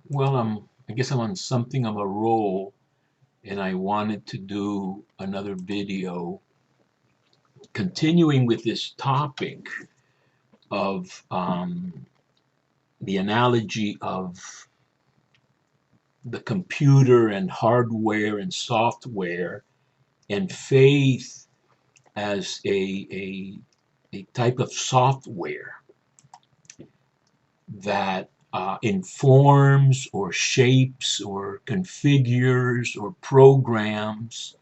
Well, I guess I'm on something of a roll, and I wanted to do another video continuing with this topic of the analogy of the computer and hardware and software and faith as a type of software that informs or shapes or configures or programs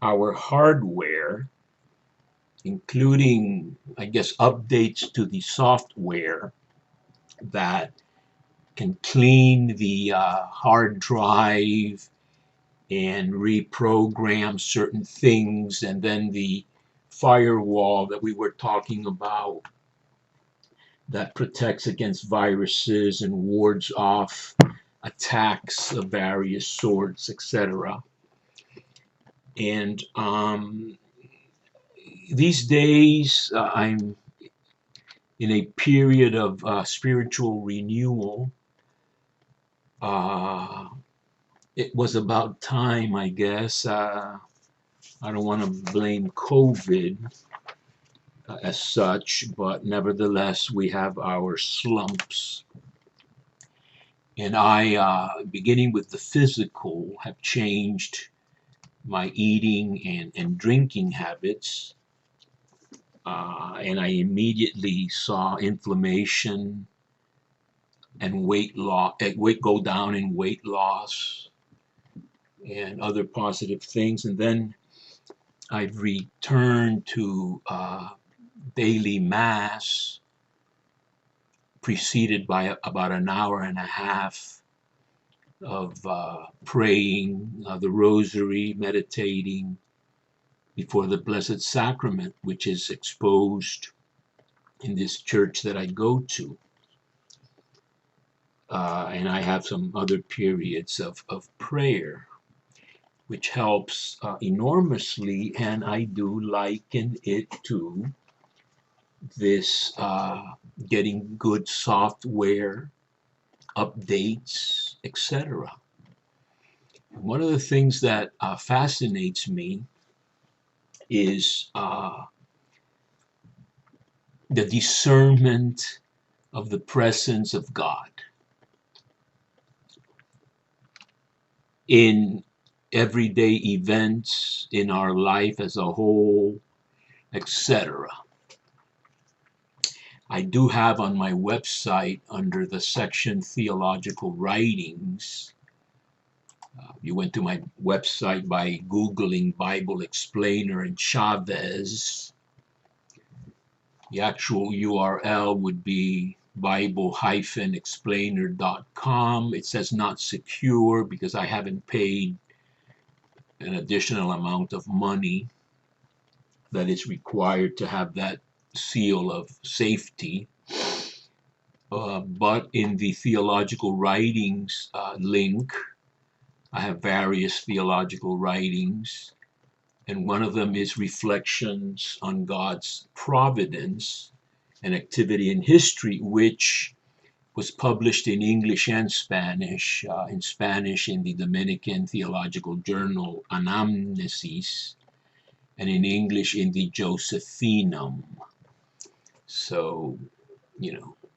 our hardware, including, I guess, updates to the software that can clean the hard drive and reprogram certain things, and then the firewall that we were talking about that protects against viruses and wards off attacks of various sorts, etc. And these days, I'm in a period of spiritual renewal. Uh, it was about time, I guess. I don't want to blame COVID as such, but nevertheless, we have our slumps. And I, beginning with the physical, have changed my eating and drinking habits. And I immediately saw inflammation and weight loss, weight go down in weight loss and other positive things. And then I've returned to daily mass, preceded by about an hour and a half of praying the rosary, meditating before the Blessed Sacrament, which is exposed in this church that I go to. And I have some other periods of prayer, which helps enormously. And I do liken it to this getting good software, updates, etc. One of the things that fascinates me is the discernment of the presence of God in everyday events, in our life as a whole, etc. I do have on my website, under the section Theological Writings, you went to my website by Googling Bible Explainer and Chavez. The actual URL would be bible-explainer.com. It says not secure because I haven't paid an additional amount of money that is required to have that seal of safety. But in the theological writings link, I have various theological writings, and one of them is Reflections on God's Providence and Activity in History, which was published in English and Spanish. In Spanish in the Dominican Theological Journal Anamnesis, and in English in the Josephinum. So,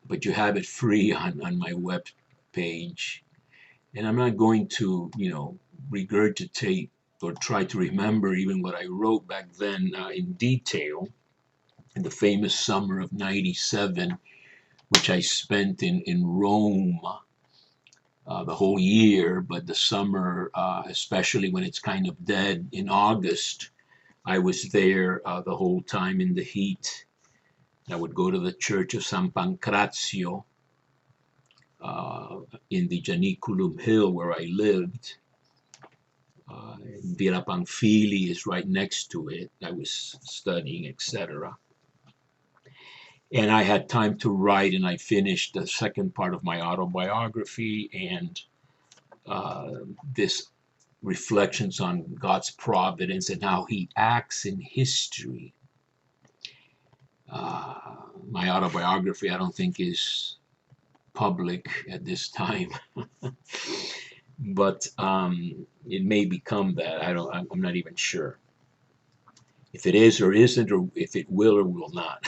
but you have it free on my web page. And I'm not going to, regurgitate or try to remember even what I wrote back then in detail in the famous summer of '97, which I spent in Rome the whole year, but the summer, especially when it's kind of dead in August, I was there the whole time in the heat. I would go to the church of San Pancrazio in the Janiculum Hill where I lived. Villa Pamphili is right next to it. I was studying, etc. And I had time to write, and I finished the second part of my autobiography and this reflections on God's providence and how He acts in history. My autobiography, I don't think, is public at this time. But it may become that. I'm not even sure if it is or isn't, or if it will or will not.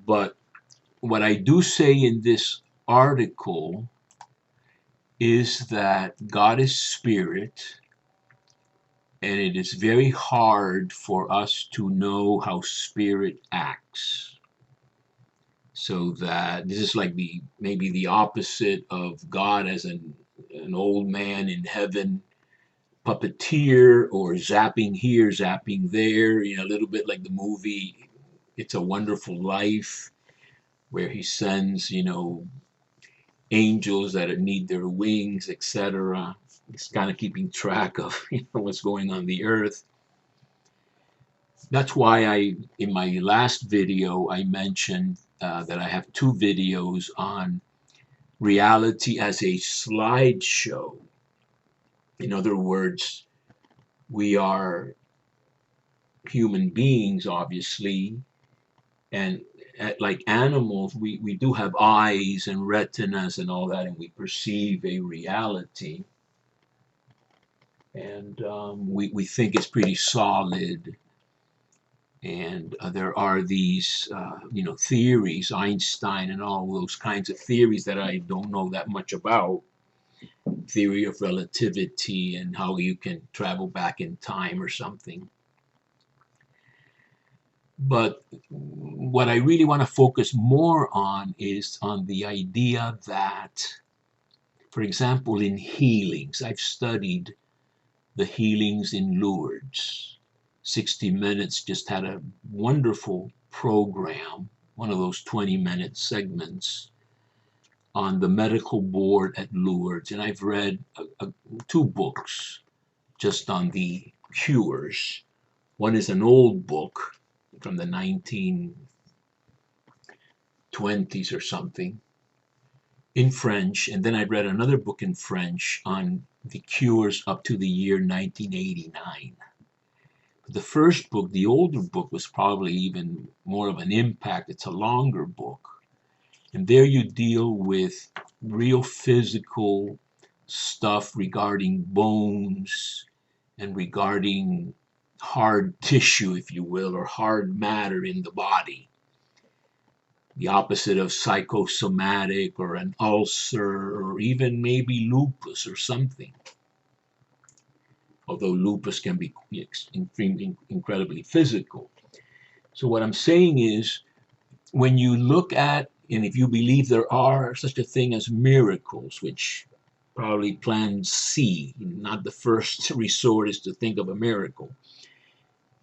But what I do say in this article is that God is spirit, and it is very hard for us to know how spirit acts. So that this is like maybe the opposite of God as an old man in heaven, puppeteer, or zapping here, zapping there, a little bit like the movie It's a Wonderful Life, where he sends, angels that need their wings, etc. He's kind of keeping track of what's going on the earth. That's why in my last video, I mentioned that I have 2 videos on reality as a slideshow. In other words, we are human beings, obviously, and like animals, we do have eyes and retinas and all that, and we perceive a reality. And we think it's pretty solid. And there are these, theories, Einstein and all those kinds of theories that I don't know that much about. Theory of relativity and how you can travel back in time or something. But what I really want to focus more on is on the idea that, for example, in healings, I've studied the healings in Lourdes. 60 Minutes just had a wonderful program, one of those 20-minute segments on the medical board at Lourdes. And I've read 2 books just on the cures. One is an old book from the 1920s or something in French, and then I read another book in French on the cures up to the year 1989. The first book, the older book, was probably even more of an impact. It's a longer book. And there you deal with real physical stuff regarding bones and regarding hard tissue, if you will, or hard matter in the body. The opposite of psychosomatic or an ulcer or even maybe lupus or something. Although lupus can be incredibly physical. So what I'm saying is, when you look at, and if you believe there are such a thing as miracles, which probably plan C, not the first resort is to think of a miracle.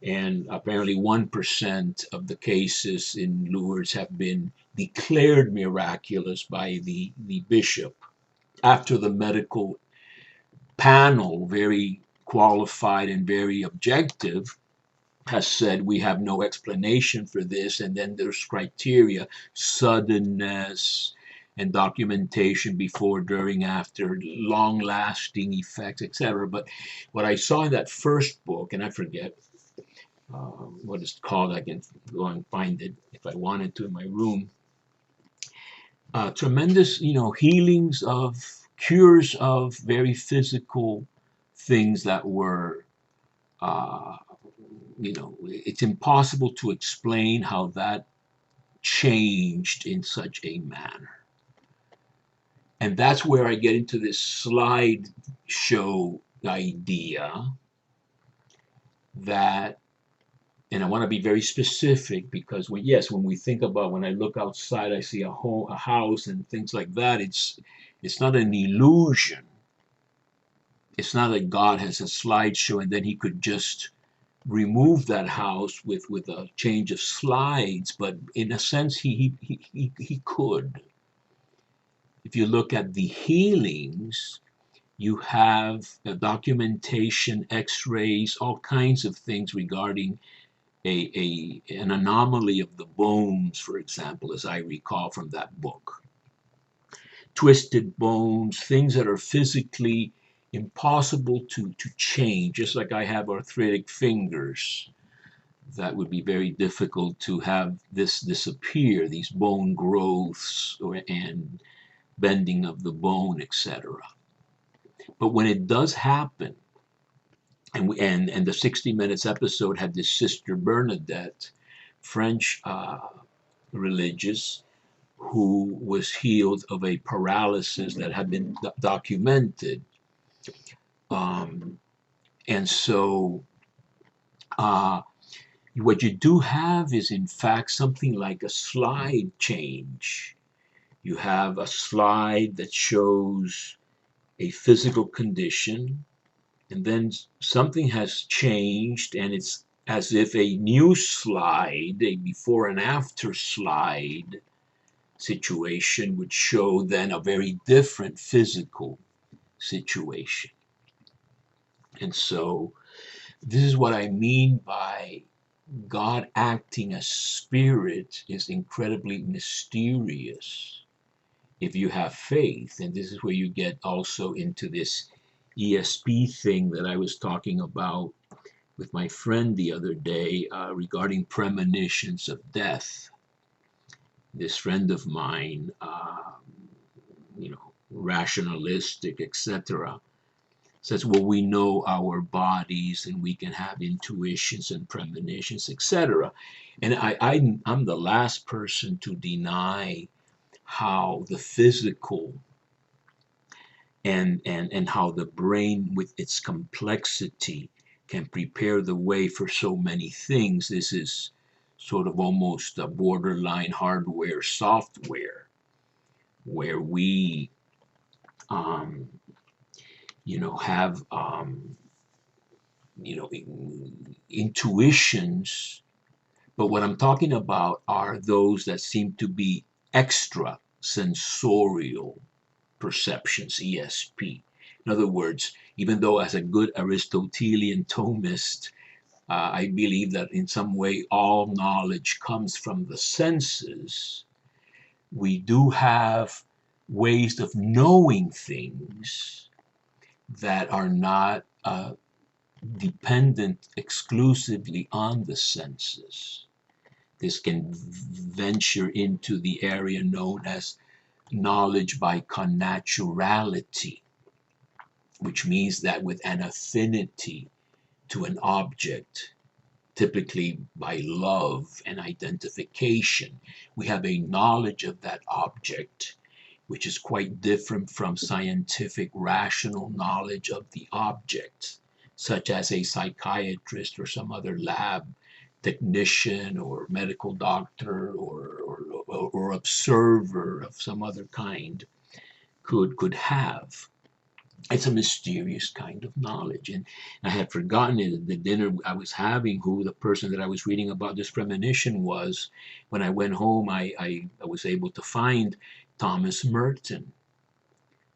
And apparently 1% of the cases in Lourdes have been declared miraculous by the bishop after the medical panel, very qualified and very objective, has said we have no explanation for this. And then there's criteria, suddenness and documentation before, during, after, long-lasting effects, etc. But what I saw in that first book, and I forget what it's called, I can go and find it if I wanted to in my room. Tremendous, healings of, cures of very physical things that were, it's impossible to explain how that changed in such a manner. And that's where I get into this slide show idea that, and I want to be very specific, because when we think about, when I look outside, I see a house and things like that, it's not an illusion. It's not like God has a slideshow and then he could just remove that house with a change of slides, but in a sense he could. If you look at the healings, you have documentation, x-rays, all kinds of things regarding an anomaly of the bones, for example, as I recall from that book. Twisted bones, things that are physically impossible to change, just like I have arthritic fingers. That would be very difficult to have this disappear, these bone growths and bending of the bone, etc. But when it does happen, and the 60 Minutes episode had this Sister Bernadette, French religious, who was healed of a paralysis that had been documented. And so what you do have is, in fact, something like a slide change. You have a slide that shows a physical condition, and then something has changed, and it's as if a new slide, a before and after slide situation, would show then a very different physical situation. And so this is what I mean by God acting as spirit is incredibly mysterious if you have faith. And this is where you get also into this ESP thing that I was talking about with my friend the other day regarding premonitions of death. This friend of mine, rationalistic, etc., says, well, we know our bodies and we can have intuitions and premonitions, etc. And I'm the last person to deny how the physical and how the brain with its complexity can prepare the way for so many things. This is sort of almost a borderline hardware software where we have intuitions, but what I'm talking about are those that seem to be extra sensorial perceptions, ESP. In other words, even though as a good Aristotelian Thomist, I believe that in some way all knowledge comes from the senses, we do have ways of knowing things that are not dependent exclusively on the senses. This can venture into the area known as knowledge by connaturality, which means that with an affinity to an object, typically by love and identification, we have a knowledge of that object which is quite different from scientific rational knowledge of the object, such as a psychiatrist or some other lab technician or medical doctor or observer of some other kind could have. It's a mysterious kind of knowledge. And I had forgotten it at the dinner I was having who the person that I was reading about this premonition was. When I went home, I was able to find Thomas Merton.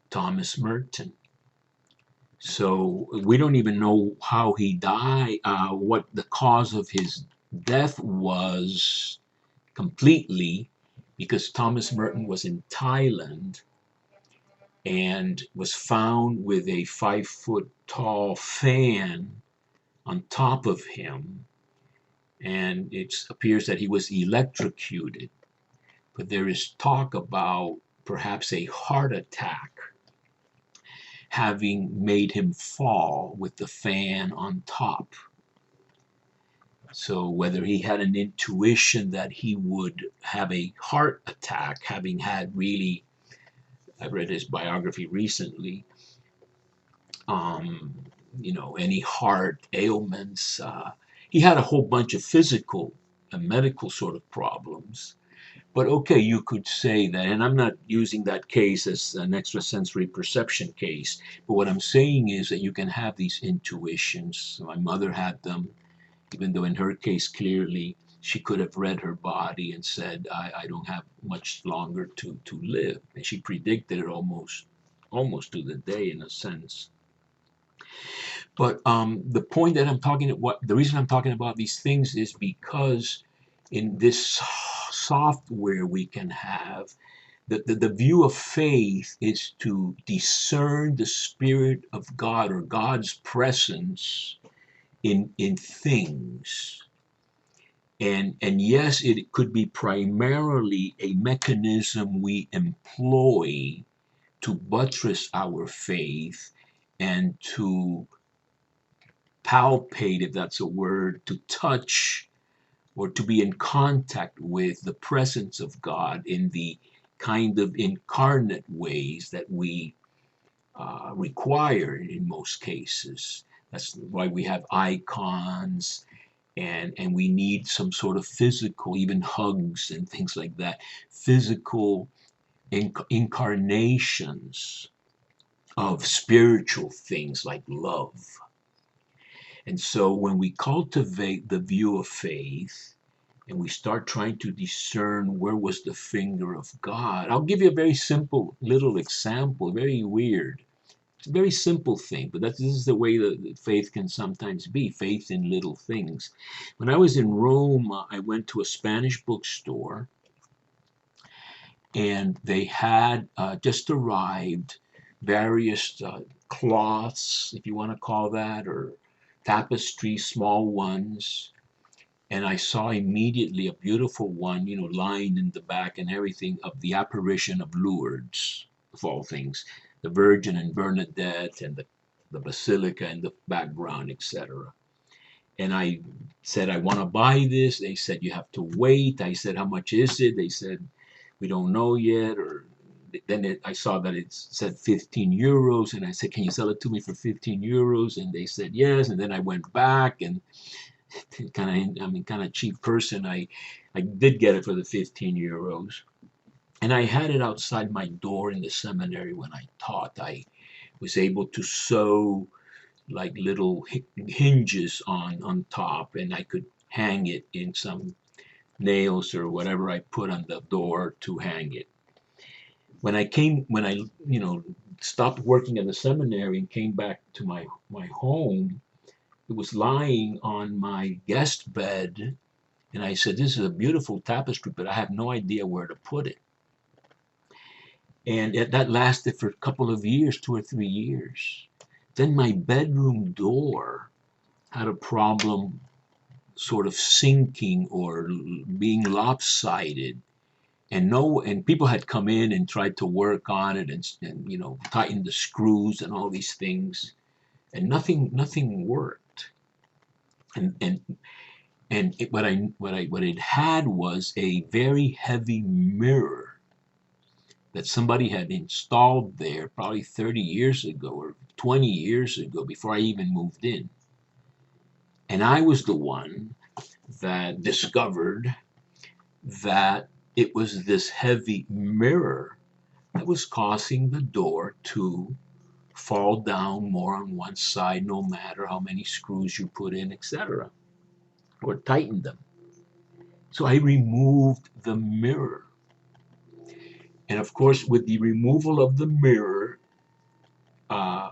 Thomas Merton. So we don't even know how he died, what the cause of his death was completely, because Thomas Merton was in Thailand and was found with a 5-foot tall fan on top of him, and it appears that he was electrocuted. But there is talk about perhaps a heart attack having made him fall with the fan on top. So whether he had an intuition that he would have a heart attack, having had really, I read his biography recently, any heart ailments. He had a whole bunch of physical and medical sort of problems. But okay, you could say that, and I'm not using that case as an extrasensory perception case, but what I'm saying is that you can have these intuitions. My mother had them, even though in her case, clearly, she could have read her body and said, I don't have much longer to live. And she predicted it almost to the day, in a sense. But the point that the reason I'm talking about these things is because in this software we can have, the view of faith is to discern the Spirit of God or God's presence in things. And yes, it could be primarily a mechanism we employ to buttress our faith and to palpate, if that's a word, to touch or to be in contact with the presence of God in the kind of incarnate ways that we require in most cases. That's why we have icons, and we need some sort of physical, even hugs and things like that, physical incarnations of spiritual things like love. And so when we cultivate the view of faith and we start trying to discern where was the finger of God, I'll give you a very simple little example, very weird. It's a very simple thing, but this is the way that faith can sometimes be, faith in little things. When I was in Rome, I went to a Spanish bookstore, and they had just arrived various cloths, if you want to call that, or tapestries, small ones. And I saw immediately a beautiful one, lined in the back and everything, of the apparition of Lourdes, of all things, the Virgin and Bernadette, and the Basilica in the background, etc. And I said, I want to buy this. They said, you have to wait. I said, how much is it? They said, we don't know yet. Or then I saw that it said 15 euros. And I said, can you sell it to me for 15 euros? And they said, yes. And then I went back, and kind of cheap person. I did get it for the 15 euros. And I had it outside my door in the seminary when I taught. I was able to sew like little hinges on top, and I could hang it in some nails or whatever I put on the door to hang it. When I stopped working at the seminary and came back to my home, it was lying on my guest bed, and I said, this is a beautiful tapestry, but I have no idea where to put it. And that lasted for a couple of years, 2 or 3 years. Then my bedroom door had a problem sort of sinking or being lopsided, and people had come in and tried to work on it, and tighten the screws and all these things, and nothing worked. And what it had was a very heavy mirror that somebody had installed there probably 30 years ago or 20 years ago, before I even moved in. And I was the one that discovered that it was this heavy mirror that was causing the door to fall down more on one side, no matter how many screws you put in, etc., or tighten them. So I removed the mirror. And of course, with the removal of the mirror, uh,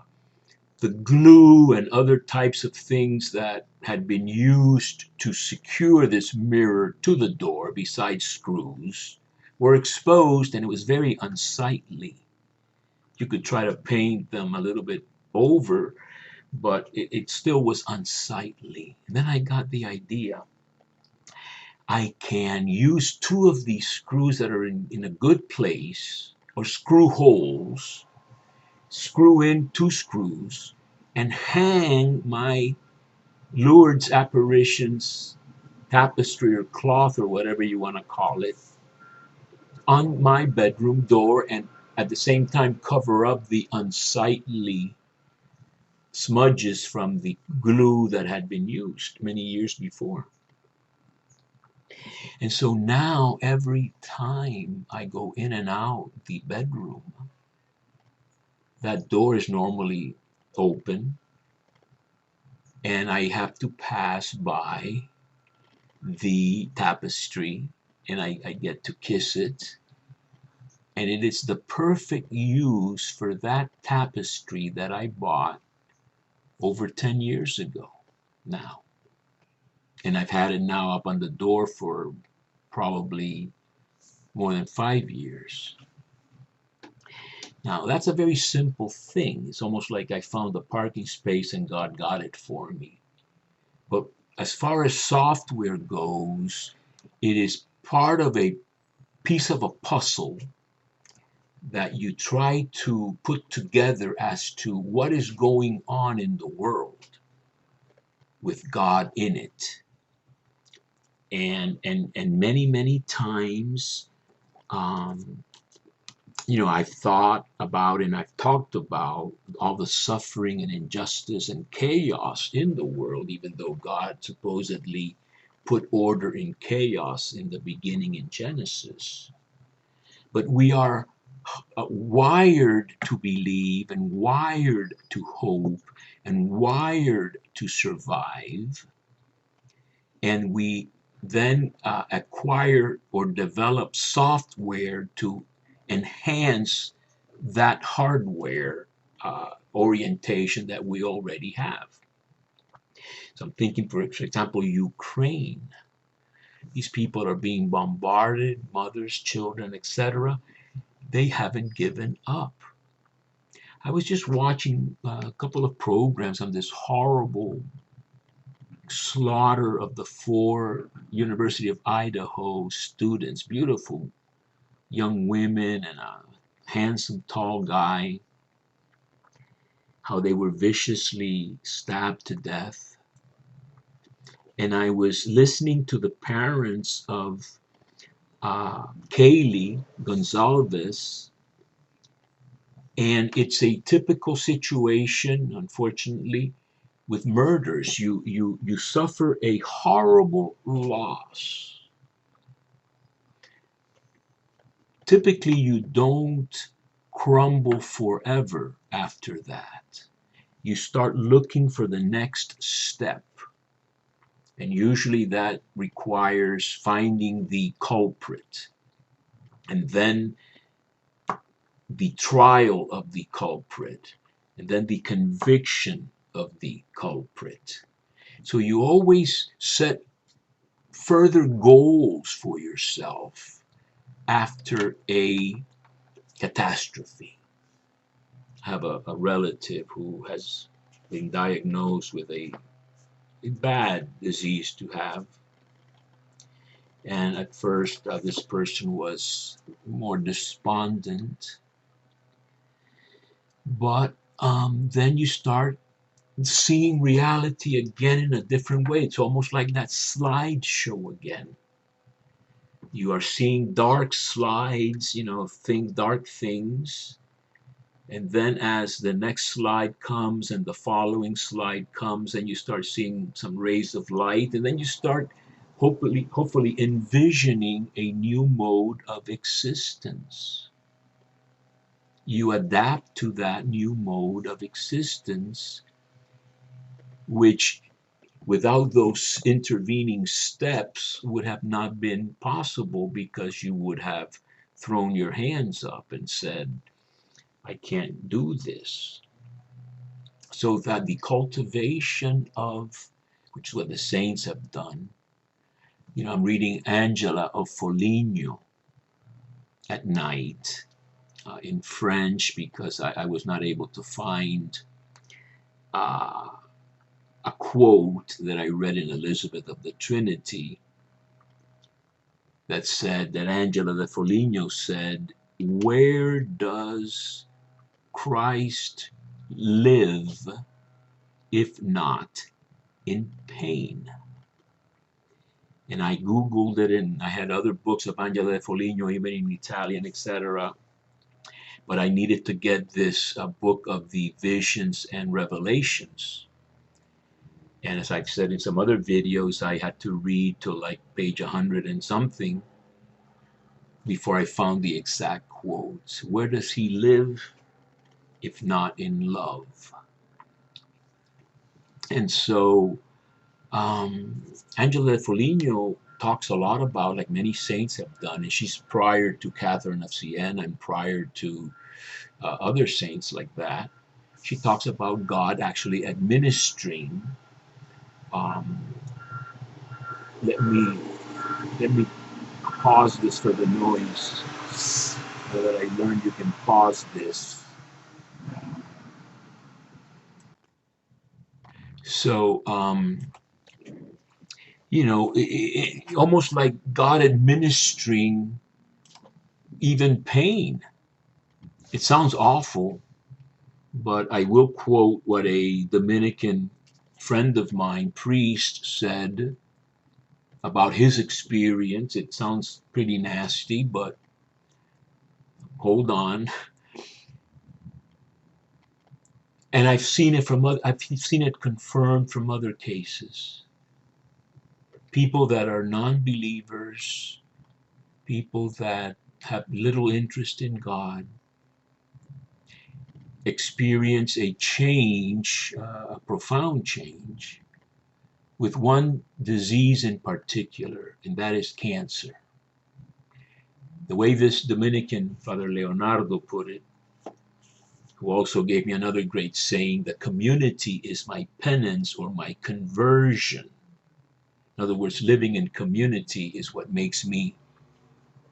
the glue and other types of things that had been used to secure this mirror to the door, besides screws, were exposed, and it was very unsightly. You could try to paint them a little bit over, but it still was unsightly. And then I got the idea. I can use two of these screws that are in a good place, or screw holes, screw in two screws, and hang my Lourdes apparitions tapestry or cloth or whatever you want to call it on my bedroom door, and at the same time cover up the unsightly smudges from the glue that had been used many years before. And so now every time I go in and out the bedroom, that door is normally open, and I have to pass by the tapestry, and I get to kiss it. And it is the perfect use for that tapestry that I bought over 10 years ago now. And I've had it now up on the door for probably more than 5 years. Now, that's a very simple thing. It's almost like I found a parking space and God got it for me. But as far as software goes, it is part of a piece of a puzzle that you try to put together as to what is going on in the world with God in it. And many times, um, I've thought about and I've talked about all the suffering and injustice and chaos in the world, even though God supposedly put order in chaos in the beginning in Genesis. But we are wired to believe and wired to hope and wired to survive. And we then acquire or develop software to enhance that hardware orientation that we already have. So I'm thinking, for example, Ukraine. These people are being bombarded, mothers, children, etc. They haven't given up. I was just watching a couple of programs on this horrible slaughter of the 4 University of Idaho students, beautiful young women and a handsome tall guy, how they were viciously stabbed to death. And I was listening to the parents of Kaylee Gonzalez, and it's a typical situation, unfortunately, with murders. You suffer a horrible loss. Typically, you don't crumble forever after that. You start looking for the next step. And usually that requires finding the culprit and then the trial of the culprit and then the conviction of the culprit. So you always set further goals for yourself after a catastrophe. I have a relative who has been diagnosed with a bad disease to have. And at first, this person was more despondent. But then you start seeing reality again in a different way. It's almost like that slideshow again. You are seeing dark slides, dark things. And then as the next slide comes and the following slide comes, and you start seeing some rays of light, and then you start hopefully envisioning a new mode of existence. You adapt to that new mode of existence, which without those intervening steps would have not been possible, because you would have thrown your hands up and said, I can't do this. So that the cultivation of, which is what the saints have done. I'm reading Angela of Foligno at night in French, because I was not able to find a quote that I read in Elizabeth of the Trinity that said that Angela de Foligno said, where does Christ live if not in pain? And I Googled it, and I had other books of Angela de Foligno, even in Italian, etc. But I needed to get this book of the visions and revelations. And as I've said in some other videos, I had to read to like page 100 and something before I found the exact quotes. Where does he live if not in love? And so Angela Foligno talks a lot about, like many saints have done, and she's prior to Catherine of Siena and prior to other saints like that. She talks about God actually administering. Um, let me pause this for the noise, so that I learned you can pause this. So almost like God administering even pain. It sounds awful, but I will quote what a Dominican friend of mine, priest, said about his experience. It sounds pretty nasty, but hold on. And I've seen it confirmed from other cases. People that are non-believers, people that have little interest in God, experience a change, a profound change, with one disease in particular, and that is cancer. The way this Dominican, Father Leonardo, put it, who also gave me another great saying, the community is my penance or my conversion. In other words, living in community is what makes me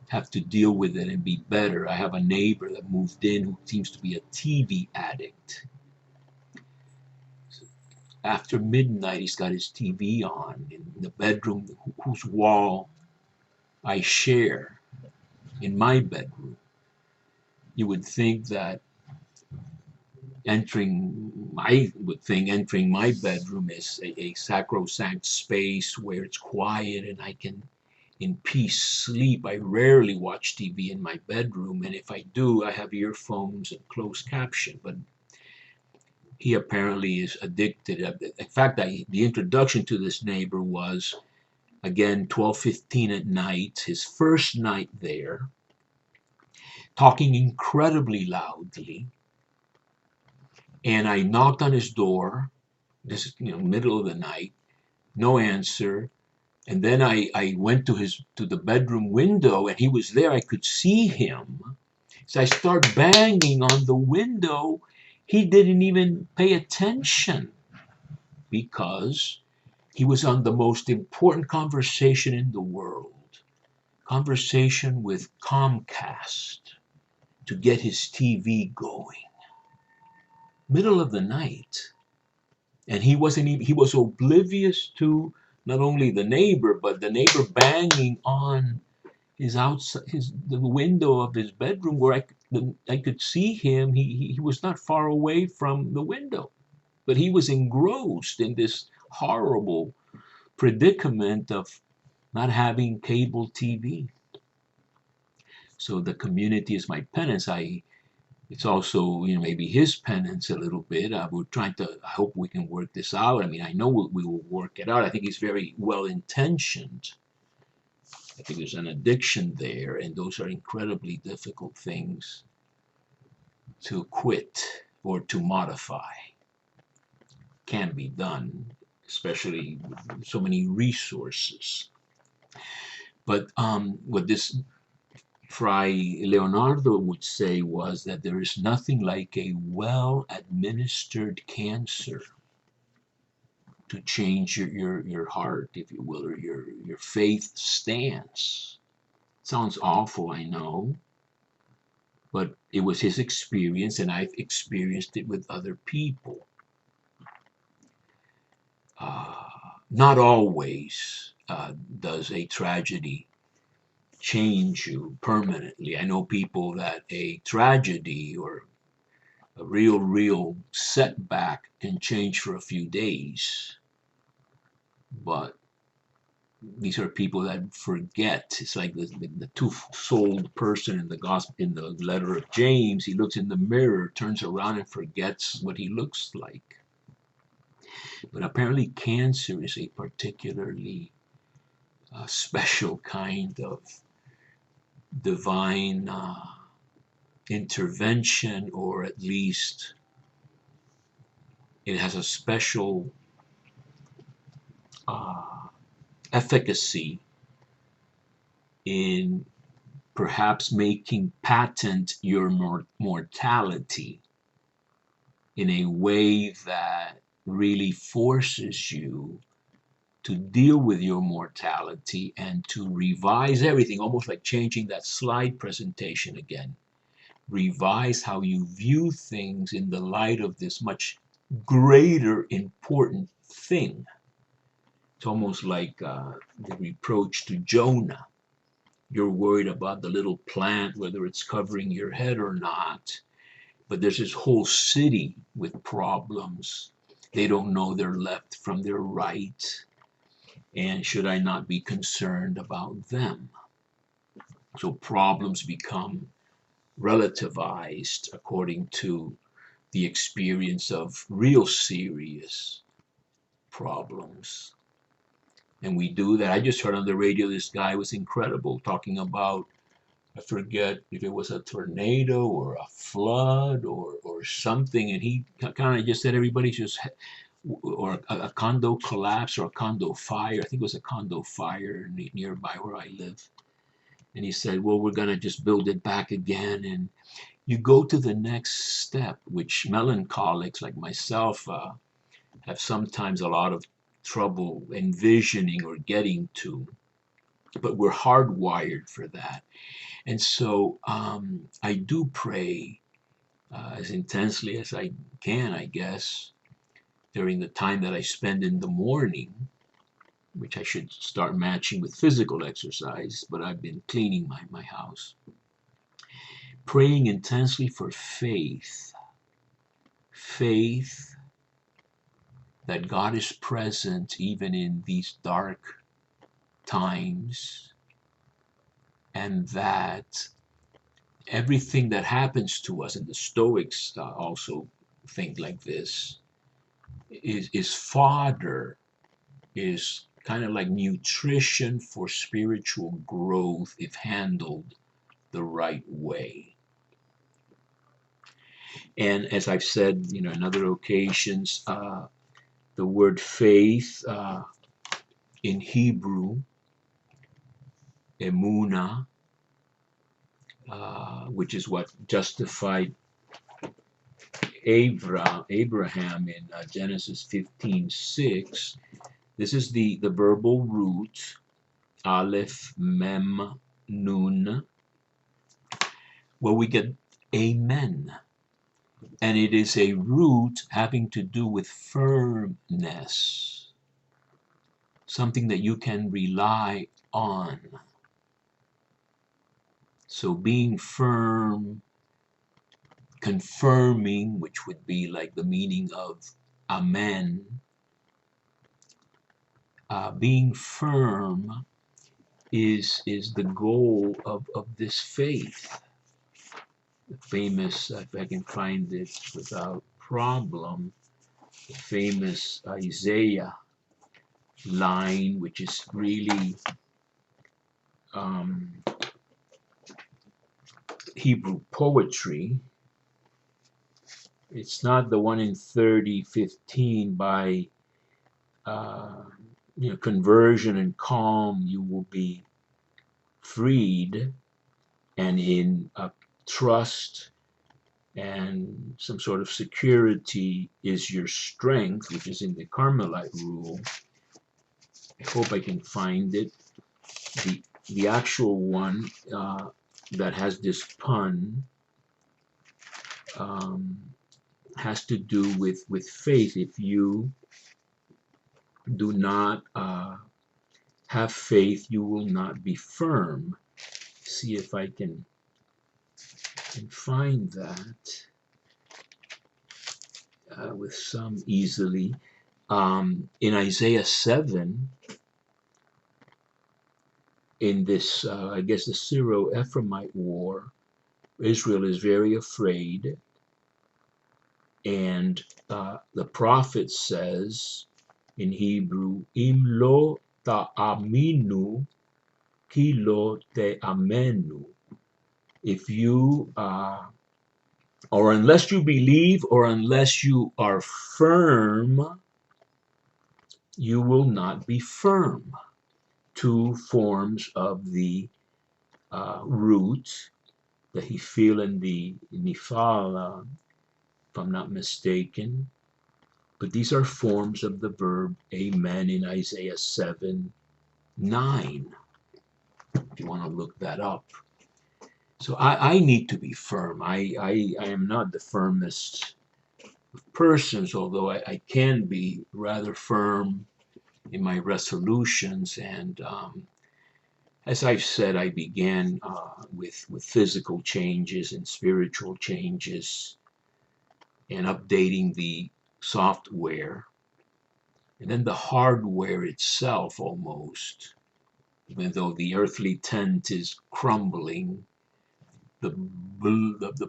have to deal with it and be better. I have a neighbor that moved in who seems to be a TV addict. After midnight, he's got his TV on in the bedroom whose wall I share in my bedroom. You would think that entering my bedroom is a sacrosanct space where it's quiet and I can in peace sleep. I rarely watch TV in my bedroom, and if I do, I have earphones and closed caption. But he apparently is addicted. In fact, the introduction to this neighbor was, again, 12:15 at night, his first night there, talking incredibly loudly. And I knocked on his door, this is, middle of the night, no answer. And then I went to the bedroom window and he was there. I could see him. So I start banging on the window. He didn't even pay attention because he was on the most important conversation in the world. Conversation with Comcast to get his TV going. Middle of the night. And he was oblivious to not only the neighbor, but the neighbor banging on the window of his bedroom where I could see him. He was not far away from the window, but he was engrossed in this horrible predicament of not having cable TV. So the community is my penance. It's also, maybe his penance a little bit. I hope we can work this out. I mean, I know we will work it out. I think he's very well intentioned. I think there's an addiction there, and those are incredibly difficult things to quit or to modify. Can be done, especially with so many resources. But what this Fray Leonardo would say was that there is nothing like a well-administered cancer to change your heart, if you will, or your faith stance. Sounds awful, I know, but it was his experience, and I've experienced it with other people. Not always does a tragedy change you permanently. I know people that a tragedy or a real setback can change for a few days, but these are people that forget. It's like the two-souled person in the gospel, in the letter of James. He looks in the mirror, turns around, and forgets what he looks like. But apparently, cancer is a particularly special kind of divine intervention, or at least it has a special efficacy in perhaps making patent your mortality in a way that really forces you to deal with your mortality and to revise everything, almost like changing that slide presentation again. Revise how you view things in the light of this much greater important thing. It's almost like the reproach to Jonah. You're worried about the little plant, whether it's covering your head or not. But there's this whole city with problems. They don't know their left from their right. And should I not be concerned about them? So problems become relativized according to the experience of real serious problems. And we do that. I just heard on the radio this guy was incredible talking about, I forget if it was a tornado or a flood or something, and he kind of just said everybody just, or a condo collapse or a condo fire. I think it was a condo fire nearby where I live. And he said, well, we're going to just build it back again. And you go to the next step, which melancholics like myself have sometimes a lot of trouble envisioning or getting to, but we're hardwired for that. And so I do pray as intensely as I can, I guess, during the time that I spend in the morning, which I should start matching with physical exercise, but I've been cleaning my house. Praying intensely for faith. Faith that God is present even in these dark times, and that everything that happens to us, and the Stoics also think like this, is fodder, is kind of like nutrition for spiritual growth if handled the right way. And as I've said, in other occasions, the word faith in Hebrew, emuna, which is what justified Abraham in Genesis 15:6. This is the verbal root, aleph, mem, nun, where we get amen. And it is a root having to do with firmness, something that you can rely on. So being firm, confirming, which would be like the meaning of amen, being firm is the goal of this faith. The famous, if I can find it without problem, the famous Isaiah line, which is really Hebrew poetry. It's not the one in 30:15 by conversion and calm you will be freed, and in trust and some sort of security is your strength, which is in the Carmelite rule. I hope I can find it. The actual one that has this pun has to do with faith. If you do not have faith, you will not be firm. See if I can find that with some easily. In Isaiah 7, in this, I guess, the Syro-Ephraimite war, Israel is very afraid, and the prophet says in Hebrew, Im lo ta'aminu ki lo te'amenu. If you, or unless you believe, or unless you are firm, you will not be firm. Two forms of the root, the hifil and the nifal, if I'm not mistaken. But these are forms of the verb amen in Isaiah 7:9, if you want to look that up. So I need to be firm. I am not the firmest of persons, although I can be rather firm in my resolutions. And as I've said, I began with physical changes and spiritual changes and updating the software. And then the hardware itself, almost, even though the earthly tent is crumbling, the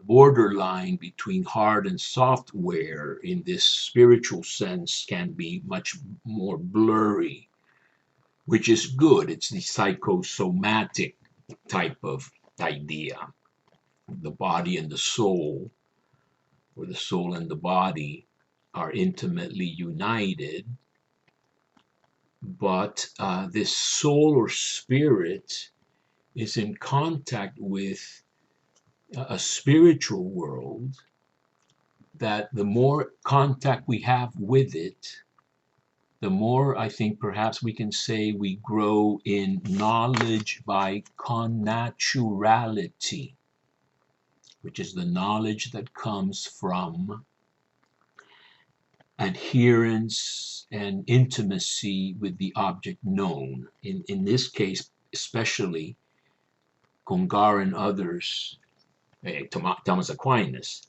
borderline between hard and software in this spiritual sense can be much more blurry, which is good. It's the psychosomatic type of idea. The body and the soul, or the soul and the body, are intimately united, but this soul or spirit is in contact with a spiritual world, that the more contact we have with it, the more I think perhaps we can say we grow in knowledge by connaturality, which is the knowledge that comes from adherence and intimacy with the object known. In this case, especially Congar and others, Thomas Aquinas.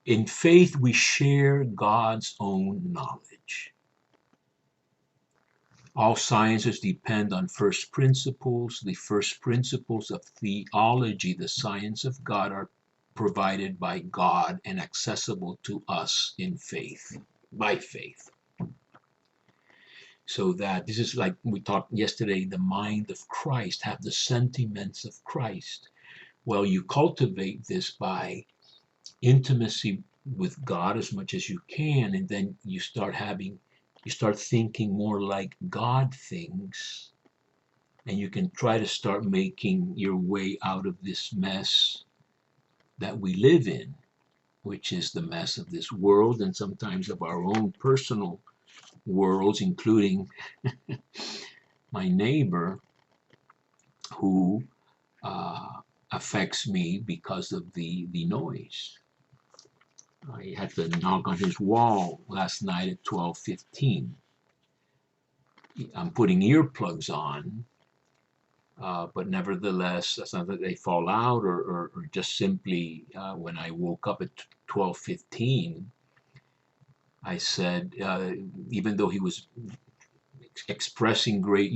In faith, we share God's own knowledge. All sciences depend on first principles. The first principles of theology, the science of God, are provided by God and accessible to us in faith, by faith. So that this is like we talked yesterday, the mind of Christ, have the sentiments of Christ. Well, you cultivate this by intimacy with God as much as you can, and then you start thinking more like God thinks, and you can try to start making your way out of this mess that we live in, which is the mess of this world and sometimes of our own personal worlds, including my neighbor who affects me because of the noise. I had to knock on his wall last night at 12:15. I'm putting earplugs on, but nevertheless, it's not that they fall out, or just simply when I woke up at 12:15, I said, even though he was expressing great,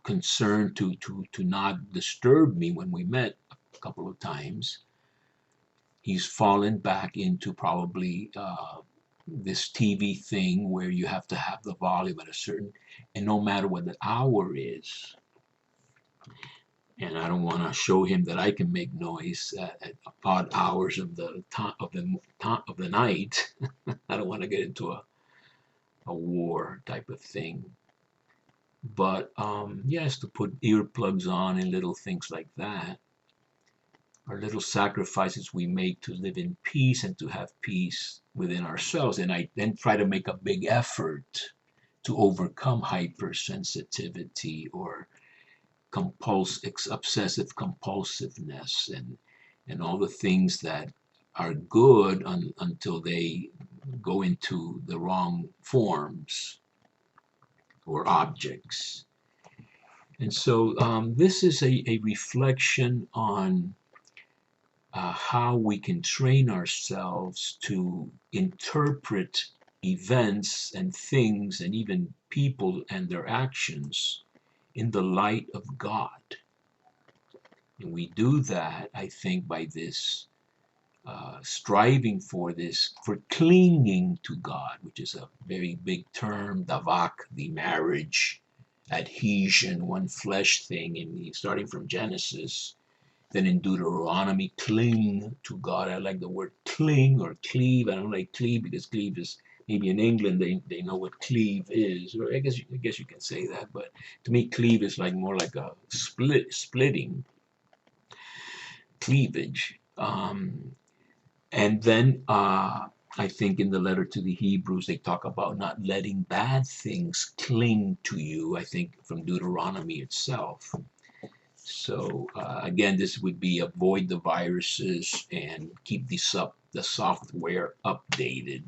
concern to not disturb me when we met a couple of times, he's fallen back into probably this TV thing where you have to have the volume at a certain, and no matter what the hour is, and I don't want to show him that I can make noise at odd hours of the night. I don't want to get into a war type of thing. But yes, to put earplugs on and little things like that are little sacrifices we make to live in peace and to have peace within ourselves. And I then try to make a big effort to overcome hypersensitivity or obsessive compulsiveness, and all the things that are good until they go into the wrong forms or objects. And so this is a reflection on how we can train ourselves to interpret events and things and even people and their actions in the light of God. And we do that, I think, by this striving for clinging to God, which is a very big term, davak, the marriage, adhesion, one flesh thing, and starting from Genesis. Then in Deuteronomy, cling to God. I like the word cling or cleave. I don't like cleave because cleave is, maybe in England they know what cleave is. Or I guess you can say that, but to me cleave is like more like a splitting, cleavage. And then I think in the letter to the Hebrews they talk about not letting bad things cling to you. I think from Deuteronomy itself. So again, this would be avoid the viruses and keep the software updated.